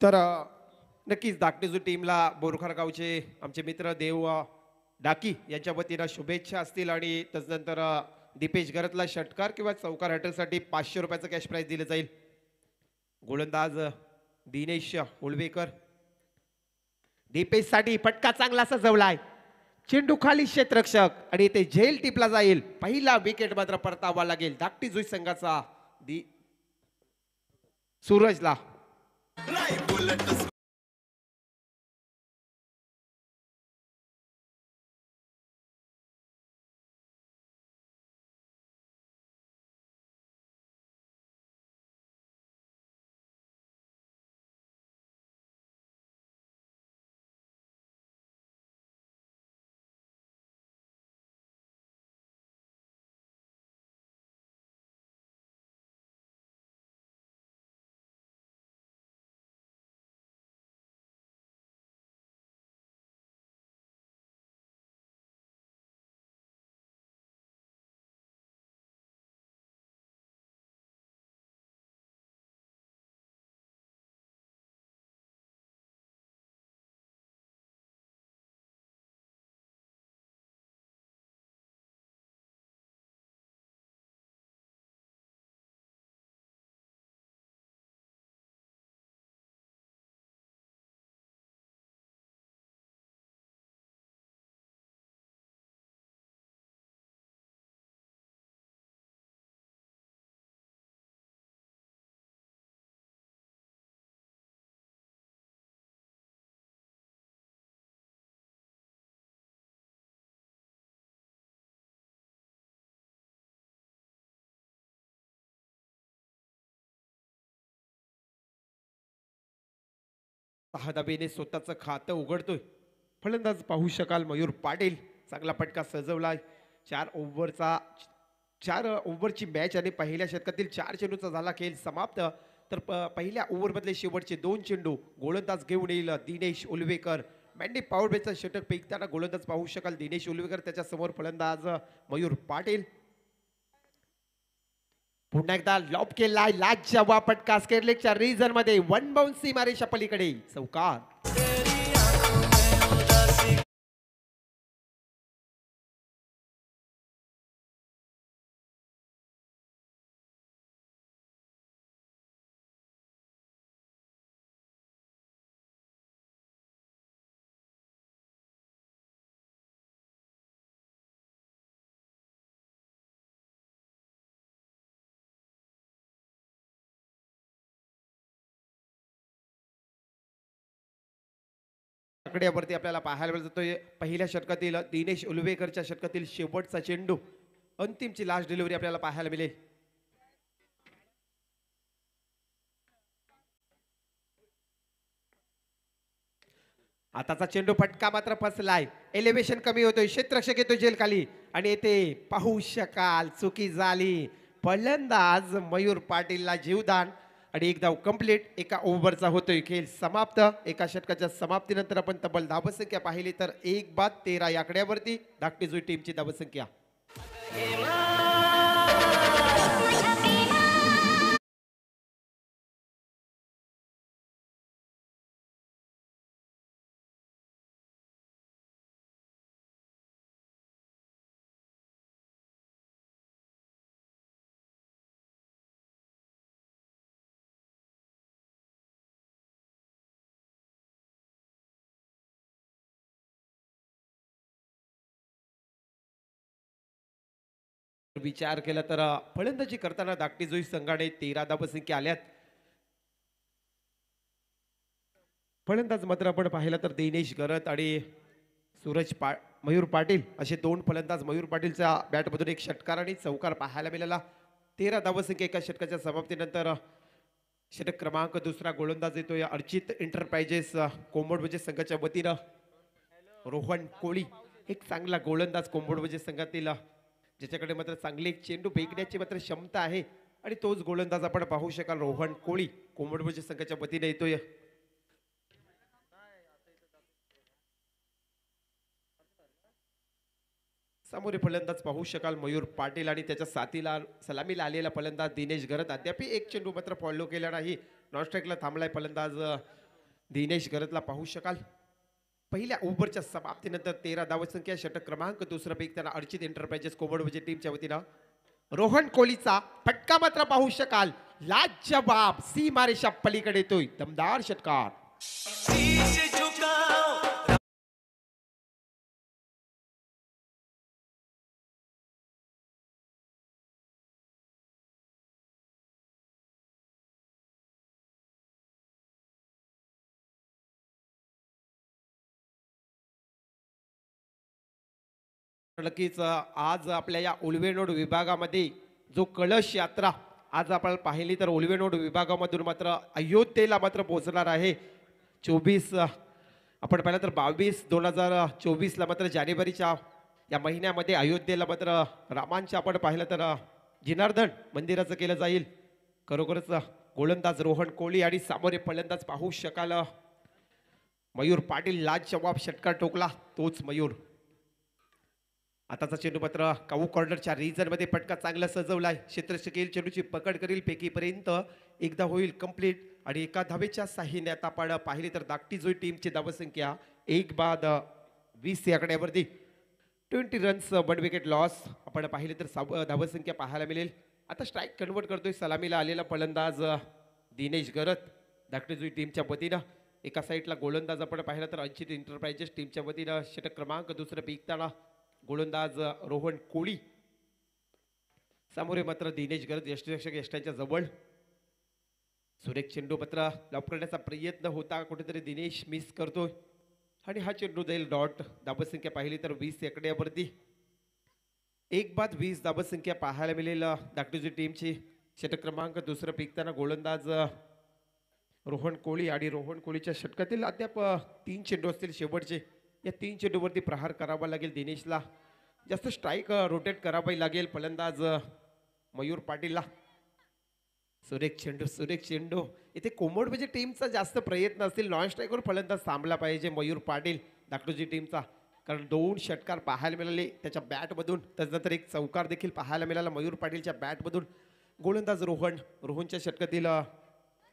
तर नक्कीच धाकटेजू टीमला बोरखर गावचे आमचे मित्र देव डाकी यांच्या वतीनं शुभेच्छा असतील आणि त्याच्यानंतर दीपेश गरतला षटकार किंवा चौकार हॅटरसाठी 500 रुपयाचं कॅश प्राइज दिलं जाईल. गोलंदाज दिनेश उळवेकर दीपेशसाठी फटका चांगला सजवलाय. चेंडू खाली क्षेत्ररक्षक आणि ते झेल टिपला जाईल. पहिला विकेट मात्र परतावा लागेल धाकटी जुई संघाचा सूरजला. धाबेने स्वतःचं खातं उघडतोय. फलंदाज पाहू शकाल मयूर पाटील. चांगला फटका सजवलाय. 4 ओव्हरची मॅच आणि पहिल्या षटकातील 4 चेंडूचा झाला खेळ समाप्त. तर पहिल्या ओव्हरमधले शेवटचे 2 चेंडू गोलंदाज घेऊन येईल दिनेश उलवेकर. मॅन्डी पॉवरबेचा षटक फेकताना गोलंदाज पाहू शकाल दिनेश उलवेकर, त्याच्या समोर फलंदाज मयूर पाटील. पुन्हा एकदा लॉब केलाय. लाजवा फटका स्केअरलेगच्या रिझन मध्ये वन बाउन्सी मारेच्या पलीकडे चौकार. आकड्यावरती आपल्याला पाहायला मिळतोय पहिल्या षटकातील दिनेश उलवेकरच्या षटकातील शेवटचा चेंडू. अंतिमची लास्ट डिलिव्हरी आपल्याला पाहायला मिळेल. आताचा चेंडू फटका मात्र फसलाय. एलिव्हेशन कमी होतोय. क्षेत्ररक्षक येतोय जेल खाली आणि येथे पाहू शकाल चुकी झाली. फलंदाज मयूर पाटीलला जीवदान आणि एक धाव कंप्लीट. एका ओव्हरचा होतोय खेळ समाप्त. एका षटकाच्या समाप्तीनंतर आपण तब्बल धावसंख्या पाहिली तर 1-13 या आकड्यावरती धाकटी जुई टीमची धावसंख्या. विचार केला तर फलंदाजी करताना धाकटी जुई संघाने 13 धावसंख्या आल्यात. फलंदाज मात्र आपण पाहिला तर दिनेश गरत आणि मयूर पाटील असे 2 फलंदाज. मयूर पाटीलच्या बॅटमधून एक षटकार आणि चौकार पाहायला मिळाला. 13 धावसंख्या एका षटकाच्या समाप्तीनंतर. षटक क्रमांक दुसरा गोलंदाज येतोय अर्चित एंटरप्राइजेस कोंबडवजे संघाच्या वतीनं रोहन कोळी. एक चांगला गोलंदाज कोंबडवजे संघातील, ज्याच्याकडे मात्र चांगली चेंडू फेकण्याची मात्र क्षमता आहे आणि तोच गोलंदाज आपण पाहू शकाल रोहन कोळी कोंबडवजे संघाच्या वतीने येतोय. समोर फलंदाज पाहू शकाल मयूर पाटील आणि त्याच्या साथीला सलामीला आलेला फलंदाज दिनेश गरत. अद्याप एक चेंडू मात्र फॉलो केला नाही. नॉन स्ट्राईकला थांबलाय फलंदाज दिनेश गरतला पाहू शकाल पहिल्या ओव्हरच्या समाप्तीनंतर 13 धावसंख्या षटक क्रमांक दुसरा पैकी त्यांना अर्चित एंटरप्राइजेस कोमडवजे टीमच्या वतीनं रोहन कोहलीचा फटका मात्र पाहू शकाल लाजवाब सीमारेषा पलीकडे येतोय दमदार षटकार नक्कीच आज आपल्या या उलवेनोड विभागामध्ये जो कळश यात्रा आज आपण पाहिली तर उलवेनोड विभागामधून मात्र अयोध्येला मात्र पोहोचणार आहे 24 आपण पाहिलं तर 22/2024 मात्र जानेवारीच्या या महिन्यामध्ये अयोध्येला मात्र रामांच्या आपण पाहिलं तर जनार्दन मंदिराचं केलं जाईल खरोखरच गोलंदाज रोहन कोहली आणि सामोरे फलंदाज पाहू शकाल मयूर पाटील लाजवाब षटकार ठोकला तोच मयूर आताचा चेंडू मात्र काऊ कॉर्नरच्या रिजन मध्ये फटका चांगला सजवलाय क्षेत्ररक्षक चेंडूची पकड करील पैकीपर्यंत एकदा होईल कंप्लीट आणि एका धावेच्या साह्याने आता आपण पाहिली तर धाकटी जोई टीमची धावसंख्या 1/20 या आकड्यावरती 20 रन्स 1 विकेट लॉस आपण पाहिली तर धावसंख्या पाहायला मिळेल आता स्ट्राईक कन्वर्ट करतोय सलामीला आलेला फलंदाज दिनेश गरत धाकटी जोई टीमच्या वतीनं एका साईडला गोलंदाज आपण पाहिला तर अर्चित एंटरप्राइजेस टीमच्या वतीनं षटक क्रमांक दुसरं पेकताना गोलंदाज रोहन कोहली सामोरे मात्र दिनेश गरत यष्टीरक्षक यष्टांच्या जवळ सुरेख चेंडू मात्र लॉप करण्याचा प्रयत्न होता कुठेतरी दिनेश मिस करतोय आणि हा चेंडू जाईल डॉट धावसंख्या पाहिली तर 20 आकड्यावरती 1/20 धावसंख्या पाहायला मिळेल धाकटीची टीमची षटक क्रमांक दुसरं पेकताना गोलंदाज रोहन कोहली आणि रोहन कोहलीच्या षटकातील अद्याप 3 चेंडू असतील शेवटचे या 3 चेंडूवरती प्रहार करावा लागेल दिनेशला जास्त स्ट्राईक रोटेट करावी लागेल फलंदाज मयूर पाटीलला सुरेख चेंडू इथे कोमोडवजे टीमचा जास्त प्रयत्न असतील नॉन स्ट्राईकवर फलंदाज थांबला पाहिजे मयूर पाटील धाकटोजी टीमचा कारण 2 षटकार पाहायला मिळाले त्याच्या बॅटमधून त्याच्यानंतर एक चौकार देखील पाहायला मिळाला मयूर पाटीलच्या बॅटमधून गोलंदाज रोहनच्या षटकातील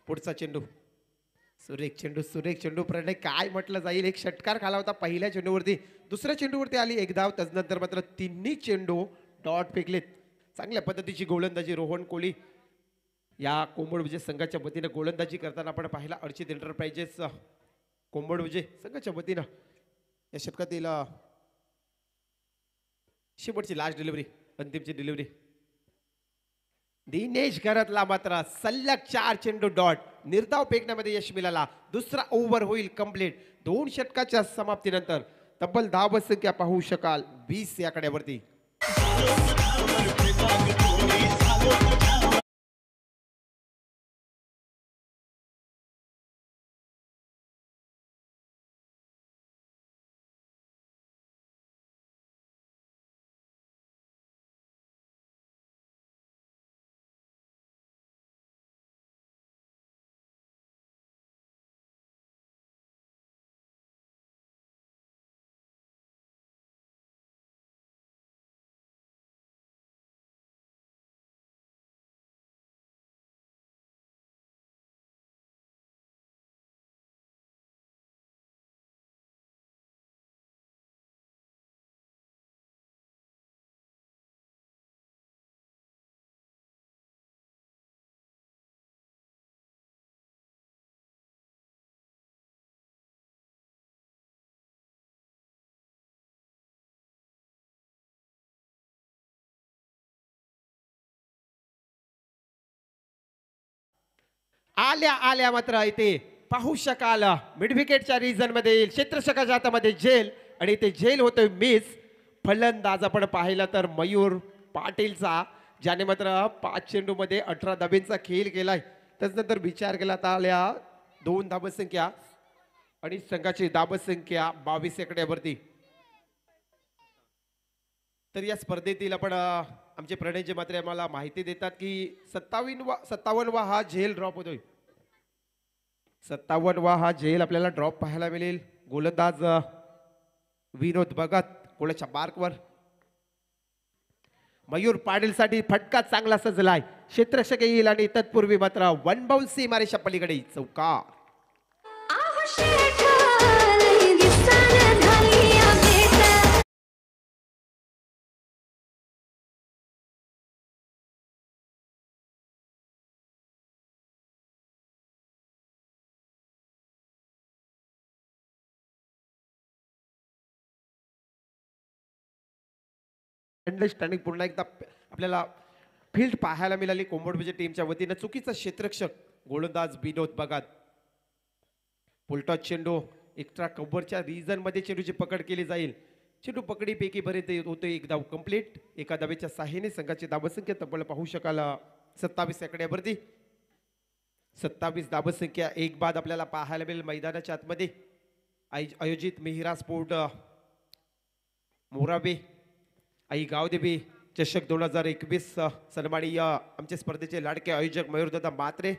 पुढचा चेंडू सुरेख चेंडू प्रणय काय म्हटलं जाईल एक षटकार खाला होता पहिल्या चेंडूवरती दुसऱ्या चेंडूवरती आली एक धाव त्यानंतर मात्र तिन्ही चेंडू डॉट फेकलेत चांगल्या पद्धतीची गोलंदाजी रोहन कोहली या कोंबडविजय संघाच्या वतीनं गोलंदाजी करताना आपण पाहिला अर्चित एंटरप्राइजेस कोंबडविजय संघाच्या वतीनं या षटकातील शेवटची लास्ट डिलिव्हरी अंतिमची डिलिव्हरी दिनेश गरतला मात्र सलग 4 चेंडू डॉट निर्धाव फेकण्यामध्ये यश मिळाला दुसरा ओव्हर होईल कंप्लीट 2 षटकाच्या समाप्तीनंतर तब्बल धावसंख्या पाहू शकाल 20 या आकड्यावरती आल्या मात्र इथे पाहू शकाल मिड विकेटच्या रिजन मध्ये येईल क्षेत्ररक्षकाच्या हातामध्ये झेल आणि ते झेल होतोय मिस फलंदाज आपण पाहिला तर मयूर पाटीलचा ज्याने मात्र 5 चेंडू मध्ये 18 धाबेंचा खेळ केलाय त्यानंतर विचार केला तर आल्या 2 धाबसंख्या आणि संघाची धाबसंख्या 22 आकड्यावरती तर या स्पर्धेतील आपण आमचे प्रणयजी मात्र आम्हाला माहिती देतात की 57वा हा झेल ड्रॉप होतोय 57वा हा झेल आपल्याला ड्रॉप पाहायला मिळेल गोलंदाज विनोद भगत गोलाच्या मार्कवर मयूर पाटील साठी फटका चांगला सजलाय क्षेत्ररक्षक येईल आणि तत्पूर्वी मात्र 1 बाउन्स सीमारेषा पलीकडे चौकार अंडरस्टँडिंग पुन्हा एकदा आपल्याला फील्ड पाहायला मिळाली कोंबडबजे टीमच्या वतीनं. चुकीचा क्षेत्ररक्षक गोलंदाज विनोद बघत. पुलटॉस चेंडू एक्स्ट्रा कव्हरच्या रिजन मध्ये चेंडूची पकड केली जाईल. चेंडू पकडीपैकी पर्यंत होतो. एक धाव कंप्लीट. एका धावेच्या सहाय्याने संघाची धावसंख्या तब्बल पाहू शकाल 27 आकड्यावरती. 27 धावसंख्या एक बाद आपल्याला पाहायला मिळेल मैदानाच्या आतमध्ये आयोजित मिहिरा स्पोर्ट मोराबे आई गावदेवी चषक 2021 सन्माननीय आमचे स्पर्धेचे लाडके आयोजक मयूरदादा मात्रे.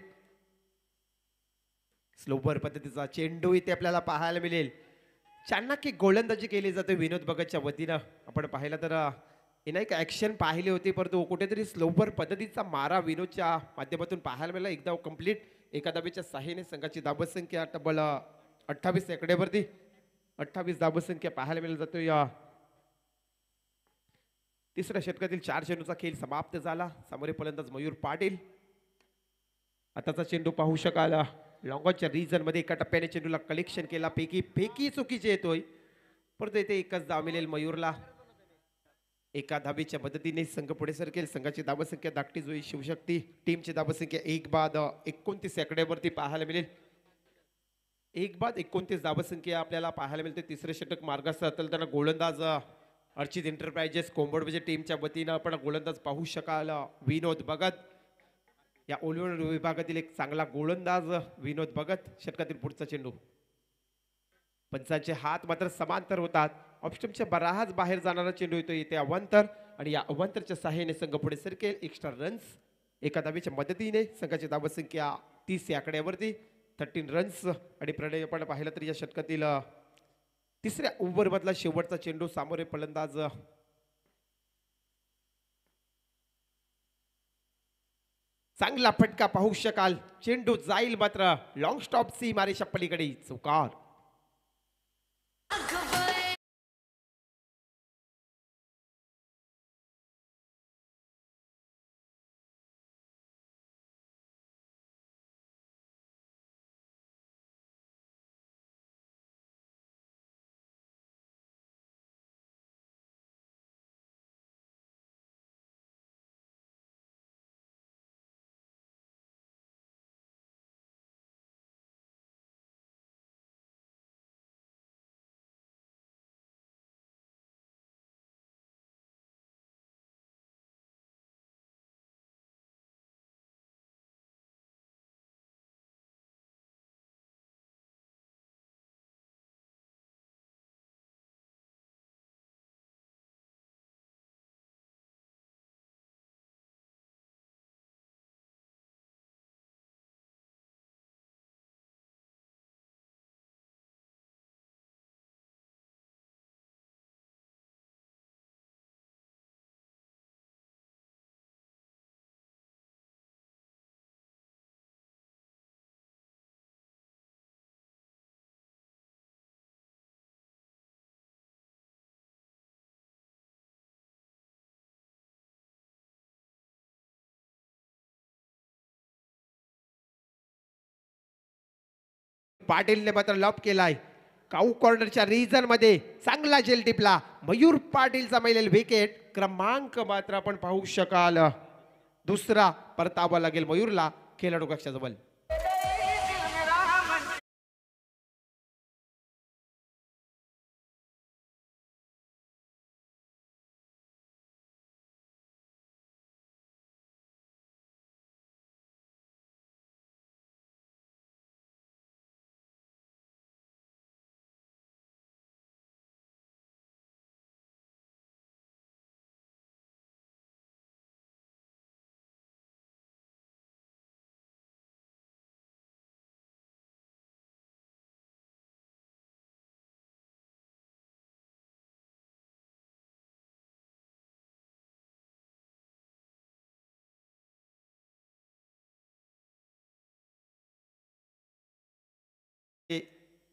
स्लोबर पद्धतीचा चेंडू इथे आपल्याला पाहायला मिळेल. चाणक्य गोलंदाजी केली जाते विनोद भगतच्या वतीनं. आपण पाहिलं तर हे नाही का ऍक्शन पाहिली होती, परंतु कुठेतरी स्लोबर पद्धतीचा मारा विनोदच्या माध्यमातून पाहायला मिळाला. एकदा कंप्लीट. एका धावेच्या सहाय्याने संघाची धावसंख्या तब्बल 28 आकड्यावरती. 28 धावसंख्या पाहायला मिळाली जातो. या तिसऱ्या षटकातील 4 चेंडूचा खेळ समाप्त झाला. समोर फलंदाज मयूर पाटील. आताचा चेंडू पाहू शकाल लॉंगॉनच्या रिजन मध्ये एका टप्प्याने चेंडूला कलेक्शन केला. पैकी चुकीचे येतोय, परंतु इथे एकच धाव मिळेल मयूरला. एका धावेच्या मदतीने संघ पुढे सरकेल. संघाची धावसंख्या धाकटी जोई शिवशक्ती टीमची धावसंख्या एक बाद 29 आकड्यावरती पाहायला मिळेल. एक बाद 29 धावसंख्या आपल्याला पाहायला मिळते. तिसरे षटक मार्गास त्यांना गोलंदाज अर्चित एंटरप्राइजेस कोंबडबजे टीमच्या वतीनं आपण गोलंदाज पाहू शकाल विनोद भगत. या ऑलराऊंड विभागातील एक चांगला गोलंदाज विनोद भगत. षटकातील पुढचा चेंडू. पंचांचे हात मात्र समांतर होतात. ऑप्शनच्या बराच बाहेर जाणारा चेंडू येतो इथे अवांतर, आणि या अवांतरच्या सहाय्याने संघ पुढे सरकेल. एक्स्ट्रा रन्स एका धावेच्या मदतीने संघाची धावसंख्या 30 या आकड्यावरती. 13 रन्स. आणि प्रणय आपण पाहिलं तर या षटकातील तिसऱ्या ओव्हर मधला शेवटचा चेंडू. सामोरे फलंदाज चांगला फटका पाहू शकाल. चेंडू जाईल मात्र लॉंग स्टॉप सी मारेच्या पलीकडे चौकार. पाटीलने मात्र लॉप केलाय. काऊ कॉर्नरच्या रिजन मध्ये चांगला झेल टिपला. मयूर पाटीलचा मिळेल विकेट. क्रमांक मात्र आपण पाहू शकाल दुसरा परतावा लागेल मयूरला खेळाडू कक्षाजवळ.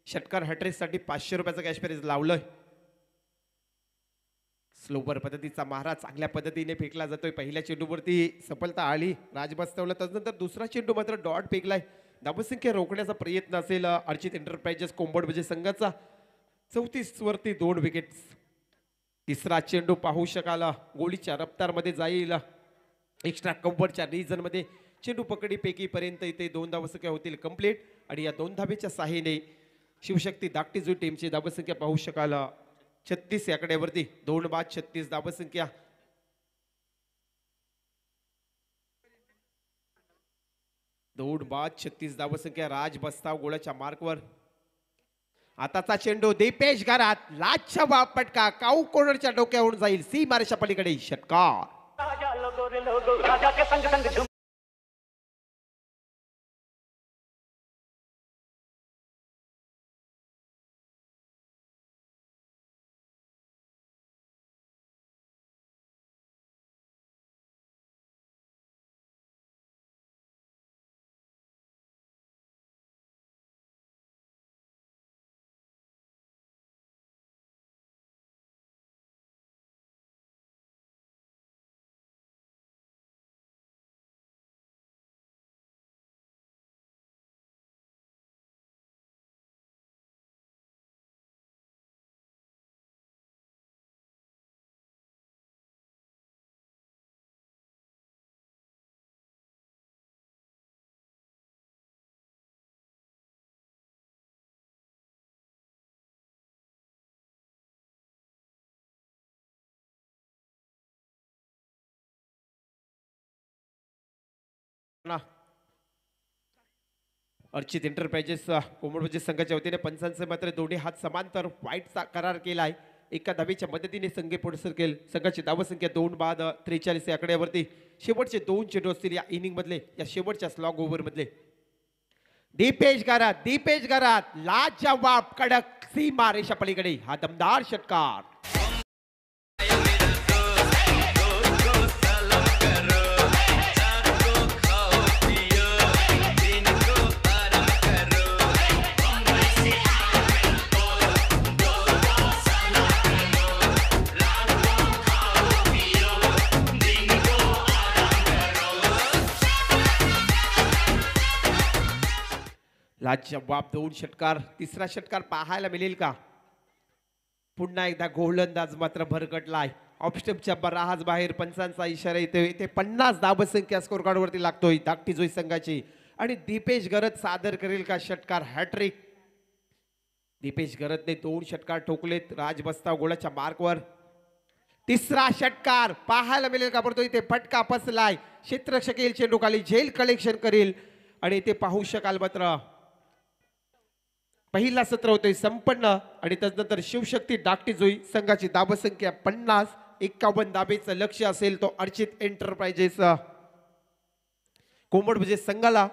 षटकार हॅट्रिकसाठी 500 रुपयाचं कॅश प्राइज लावलंय. स्लोवर पद्धतीचा मारा चांगल्या पद्धतीने फेकला जातोय. पहिल्या चेंडूवरती सफलता आली राज बसवला, त्यानंतर दुसरा चेंडू मात्र डॉट फेकलाय. धावसंख्या रोखण्याचा प्रयत्न असेल अर्चित एंटरप्राइजेस कोंबड म्हणजे संघाचा. 34 वरती 2 विकेट्स. तिसरा चेंडू पाहू शकाल गोळीच्या रफ्तारमध्ये जाईल. एक्स्ट्रा कम्फर्टच्या रिजन मध्ये चेंडू पकडी पैकीपर्यंत इथे 2 धावसंख्या होतील कंप्लीट. आणि या 2 धावेच्या साहाय्याने शिवशक्ती धाकटी टीमची धावसंख्या पाहू शकाल 36 या आकड्यावरती. 2 बाद 36 धावसंख्या. दोन बाद 36 धावसंख्या. राज बस्ताव गोळाच्या मार्कवर. आताचा चेंडू दीपेश घरात लाजच्या बाप पटका काऊ कॉर्नरच्या डोक्यावरून जाईल सीमारेषा पलीकडे. षटकार. अर्चित एंटरप्राइजेस कोंबडवजे संघाच्या वतीने पंचांचे मात्र दोन्ही हात समांतर वाईटचा करार केलाय. एका धावेच्या मदतीने संघ पुढे केल. संघाची धावसंख्या 2 बाद 43 या आकड्यावरती. शेवटचे 2 चेंडू असतील या इनिंग मधले, या शेवटच्या स्लॉग ओव्हर मधले. दीपेश घरात लाजच्या बाप कडक सीमा रेषा पलीकडे. हा दमदार षटकार. लाजवाब 2 षटकार. तिसरा षटकार पाहायला मिळेल का? पुन्हा एकदा गोलंदाज मात्र भरकटलाय. ऑफस्टम्पच्या बराहाज बाहेर. पंचांचा इशारा येतोय. इथे 50 धावसंख्या स्कोर कार्ड वरती लागतोय धाकटी जोई संघाची. आणि दीपेश घरत सादर करेल का षटकार हॅट्रिक? दीपेश घरतने 2 षटकार ठोकलेत. राज बस्ताव गोळाच्या मार्कवर. तिसरा षटकार पाहायला मिळेल का? परंतु इथे फटका फसलाय. क्षेत्ररक्षक येईल चेंडू खाली झेल कलेक्शन करेल. आणि इथे पाहू शकाल मात्र पहिला सत्र होतोय संपन्न. आणि त्यानंतर शिवशक्ती धाकटी जोई संघाची धावसंख्या 50. 51 धाबेचं लक्ष असेल तो अर्चित एंटरप्राइजेस कोंबड म्हणजे संघाला.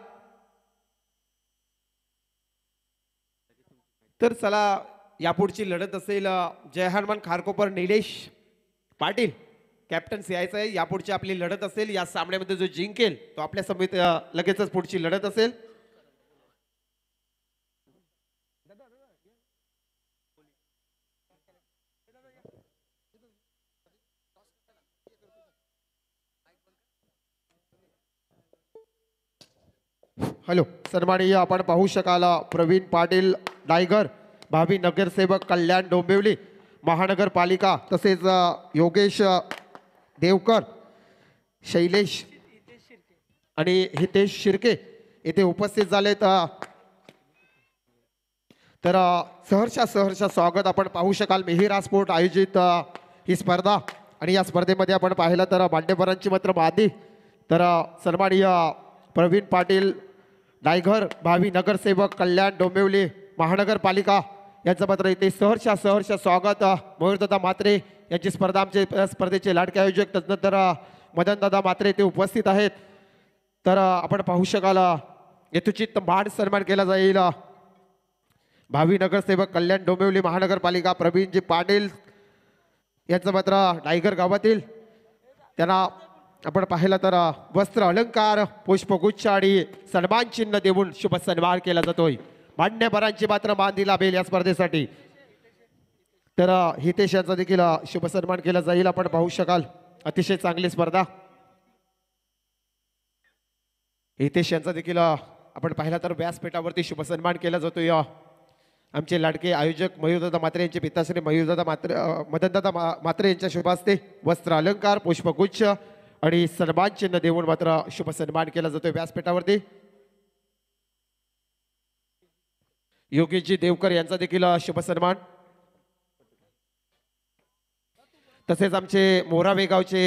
तर चला यापुढची लढत असेल जय हनुमान खारकोपर निलेश पाटील कॅप्टन्स यायचं आहे. यापुढची आपली लढत असेल. या सामन्यामध्ये जो जिंकेल तो आपल्या समेत लगेचच पुढची लढत असेल. हॅलो सन्माननीय आपण पाहू शकाल प्रवीण पाटील डायगर भावी नगरसेवक कल्याण डोंबिवली महानगरपालिका, तसेच योगेश देवकर, शैलेश आणि हितेश शिर्के येथे उपस्थित झालेत. तर सहर्ष स्वागत आपण पाहू शकाल. मेहिरा स्पोर्ट आयोजित ही स्पर्धा. आणि या स्पर्धेमध्ये आपण पाहिलं तर मान्यवरांची मात्र मादी. तर सन्माननीय प्रवीण पाटील डायघर भावी नगरसेवक कल्याण डोंबिवली महानगरपालिका यांचं मात्र इथे सहर्ष स्वागत. मयूरदादा मात्रे यांची स्पर्धा आमचे स्पर्धेचे लाडके आयोजक तदनंतर मदनदादा मात्रे ते उपस्थित आहेत. तर आपण पाहू शकाल यथोचित मान सन्मान केला जाईल. भावी नगरसेवक कल्याण डोंबिवली महानगरपालिका प्रवीणजी पाटील यांचं मात्र डायगर गावातील. त्यांना आपण पाहिलं तर वस्त्र अलंकार पुष्पगुच्छ आणि सन्मान चिन्ह देऊन शुभ सन्मान केला जातोय. मान्यवरांची मात्र मान दिला बेल या स्पर्धेसाठी. तर हितेश यांचा देखील शुभ सन्मान केला जाईल. आपण पाहू शकाल अतिशय चांगली स्पर्धा. हितेश यांचा देखील आपण पाहिला तर व्यासपीठावरती शुभ सन्मान केला जातोय. आमचे लाडके आयोजक मयूरदादा मात्रे यांचे पिताश्री मयूरदादा मात्रे मदनदादा मात्रे यांच्या शुभ हस्ते वस्त्र अलंकार पुष्पगुच्छ आणि सन्मान चिन्ह देऊन मात्र शुभ सन्मान केला जातोय व्यासपीठावरती. योगेशजी देवकर यांचा देखील शुभ सन्मान. तसेच आमचे मोरावे गावचे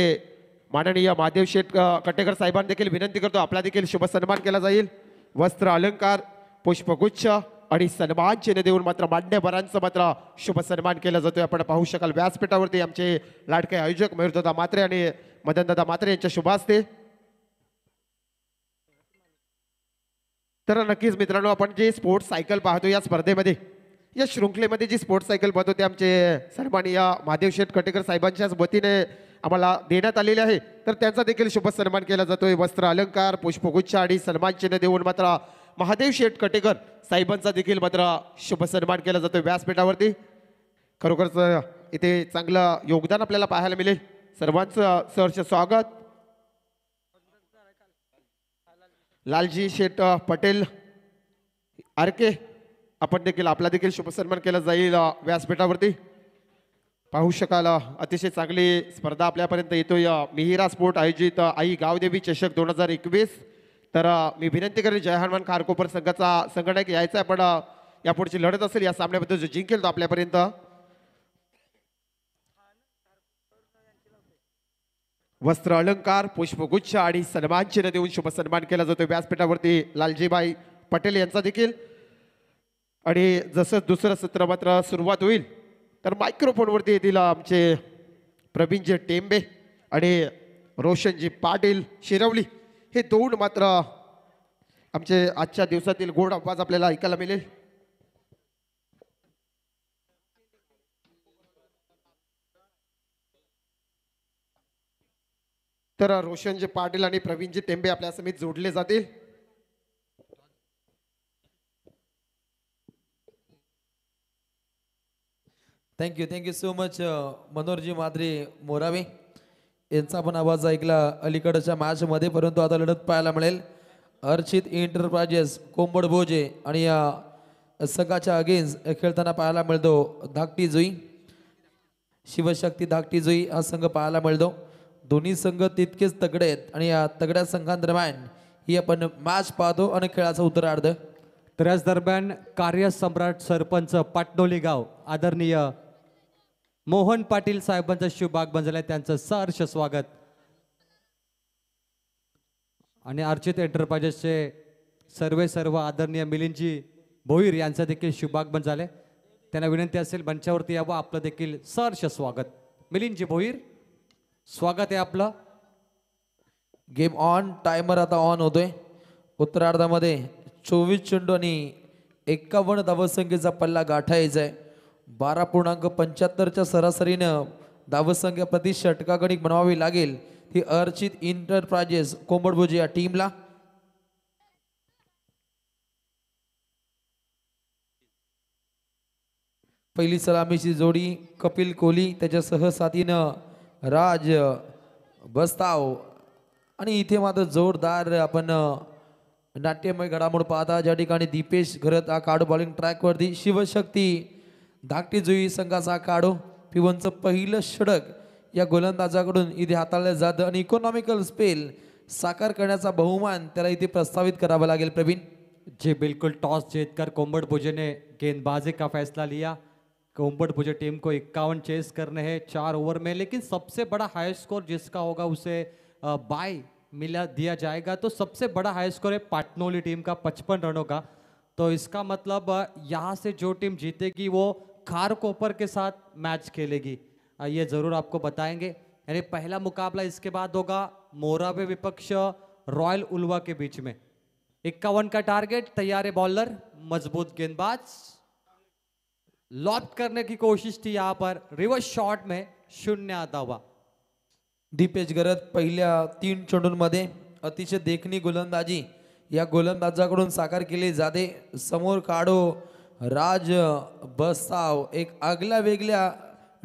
माननीय महादेव शेठ कटेकर साहेबांना देखील विनंती करतो आपला देखील शुभ सन्मान केला जाईल. वस्त्र अलंकार पुष्पगुच्छ आणि सन्मान चिन्ह देऊन मात्र मान्यवरांचा मात्र शुभ सन्मान केला जातोय. आपण पाहू शकाल व्यासपीठावरती आमचे लाडके आयोजक मयूरदादा मात्रे आणि मदनदादा मात्रे यांच्या शुभ हस्ते. तर नक्कीच मित्रांनो आपण जे स्पोर्ट्स सायकल पाहतो या स्पर्धेमध्ये या शृंखलेमध्ये जी स्पोर्ट्स सायकल पाहतो ते आमचे सन्माननीय महादेव शेठ कटेकर साहेबांच्याच वतीने आम्हाला देण्यात आलेले आहे. तर त्यांचा देखील शुभ सन्मान केला जातोय. वस्त्र अलंकार पुष्पगुच्छ आणि सन्मान चिन्ह देऊन मात्र महादेव शेठ कटेकर साहेबांचा देखील मात्र शुभ सन्मान केला जातोय व्यासपीठावरती. खरोखरच इथे चांगलं योगदान आपल्याला पाहायला मिळेल. सर्वांचं सहर्ष स्वागत. लालजी शेठ पटेल आरके आपण देखील आपला देखील शुभ सन्मान केला जाईल व्यासपीठावरती. पाहू शकाल अतिशय चांगली स्पर्धा आपल्यापर्यंत येतोय. मिहिरा स्पोर्ट आयोजित आई गावदेवी चषक 2021. तर मी विनंती करेन जय हनुमान खारकोपर संघाचा संघटक यायचा आहे. पण यापुढची लढत असेल या सामन्याबद्दल जो जिंकेल तो आपल्यापर्यंत वस्त्र अलंकार पुष्पगुच्छ आणि सन्मान चिन्ह देऊन शुभ सन्मान केला जातो व्यासपीठावरती लालजीबाई पटेल यांचा देखील. आणि जसं दुसरं सत्र मात्र सुरुवात होईल तर मायक्रोफोनवरती येतील आमचे प्रवीणजी टेंबे आणि रोशनजी पाटील शिरवली. हे दोन मात्र आमचे आजच्या दिवसातील गोड आवाज आपल्याला ऐकायला मिळेल. तर रोशनजी पाटील आणि प्रवीणजी टेंबे आपल्या समित जोडले जातील. थँक्यू सो मच मनोहरजी मात्रे मोरावे यांचा पण आवाज ऐकला अलीकडच्या मॅचमध्ये. परंतु आता लढत पाहायला मिळेल अर्चित एंटरप्राइजेस कोंबड भोजे आणि या संघाच्या अगेन्स्ट खेळताना पाहायला मिळतो धाकटी जुई शिवशक्ती धाकटी जुई हा संघ पाहायला मिळतो. दोन्ही संघ तितकेच तगडे आहेत आणि या तगड्या संघांदरम्यान ही आपण मॅच पाहतो आणि खेळाचा उत्तरार्ध. तर याच दरम्यान कार्यसम्राट सरपंच पाटणोली गाव आदरणीय मोहन पाटील साहेबांचं शुभ आगमन झालंय. त्यांचं सहर्ष स्वागत. आणि अर्चित एंटरप्राइजेसचे सर्व आदरणीय मिलिंदजी भोईर यांचं देखील शुभागमन झाले. त्यांना विनंती असेल मंचावरती यावं. आपलं देखील सहर्ष स्वागत. मिलिंदजी भोईर स्वागत आहे आपलं. Game on. टायमर आता ऑन होतोय. उत्तरार्धामध्ये 24 चेंडू आणि 51 धावसंख्येचा पल्ला गाठायचा आहे. 12.75च्या सरासरीनं धावसंख्या प्रति षटकागणिक बनवावी लागेल ही अर्चित एंटरप्राइजेस कोंबडभोजी या टीमला. पहिली सलामीची जोडी कपिल कोहली त्याच्या साथीनं राज बस्ताव. आणि इथे मात्र जोरदार आपण नाट्यमय घडामोड पाहता ज्या ठिकाणी दीपेश घरत हा काढू बॉलिंग ट्रॅकवरती. शिवशक्ती धाकटी जुई संघाचा काढू पिवनचं पहिलं षटक या गोलंदाजाकडून इथे हाताळलं जातं आणि इकॉनॉमिकल स्पेल साकार करण्याचा बहुमान त्याला इथे प्रस्तावित करावा लागेल. प्रवीण जी बिल्कुल टॉस जीतकर कोंबड भुजे ने गेंदबाजी का फैसला लिया. कोंबड भुजे टीम को 51 चेस करने हैं 4 ओवर में. लेकिन सबसे बड़ा हाई स्कोर जिसका होगा उसे बाय मिला दिया जाएगा. तो सबसे बड़ा हाई स्कोर है पाटनोली टीम का 55 रनों का. तो इसका मतलब यहाँ से जो टीम जीतेगी वो खारकोपर के साथ मैच खेलेगी. ये जरूर आपको बताएंगे. यानी पहला मुकाबला इसके बाद होगा मोरावे विपक्ष रॉयल उल्वा के बीच में. 51 का टारगेट. तैयार है बॉलर. मजबूत गेंदबाज. लॉफ्ट करने की कोशिश थी यहाँ पर. रिवर्स शॉट में 0 धावा. दीपेश घरत पहिल्या 3 चेंडूंमध्ये अतिशय देखणी गोलंदाजी या गोलंदाजाकडून साकार केली जाते. समोर काढो राज बस्ताव एक आगल्या वेगळ्या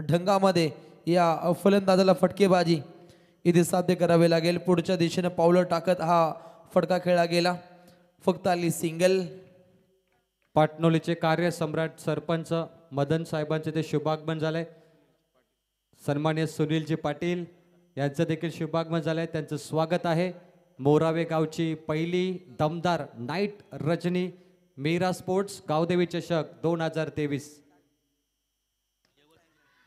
ढंगामध्ये या फलंदाजाला फटकेबाजी इथे साध्य करावे लागेल. पुढच्या दिशेने पावलं टाकत हा फटका खेळला गेला. फक्त आली सिंगल. पाटणोलीचे कार्य सम्राट सरपंच मदन साहेबांचे ते शुभागमन झाले. सन्मान्य सुनीलजी पाटील यांचं देखील शुभागमन झालंय. त्यांचं स्वागत आहे. मोरावे गावची पहिली दमदार नाईट रजनी मीरा स्पोर्ट्स गावदेवी चषक 2023.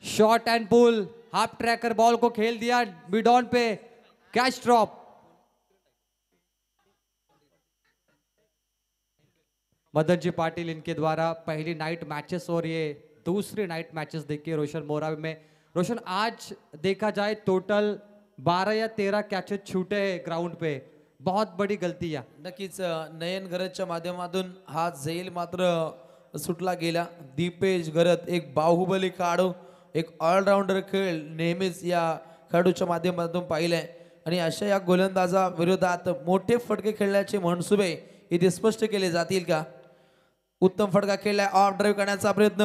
Shot and pull half tracker ball को खेल दिया मिड ऑन पे कैच ड्रॉप. मदन जी पाटिल इनके द्वारा पहली नाइट मैचेस और ये दूसरी नाइट मैचेस देखिए रोशन मोरावे में. रोशन आज देखा जाए टोटल 12 या 13 कैचेस छूटे हैं ग्राउंड पे. बहुत बड़ी गलती है. नक्कीच नयन गरजच्या माध्यमातून हा झेल मात्र सुटला गेला. दीपेश गरत एक बाहुबली खेळाडू एक ऑलराऊंडर खेळ नेहमीच या खेळाडूच्या माध्यमातून पाहिलंय आणि अशा या गोलंदाजा विरोधात मोठे फटके खेळण्याचे मनसुबे इथे स्पष्ट केले जातील का. उत्तम फटका खेळलाय. ऑफ ड्राईव्ह करण्याचा प्रयत्न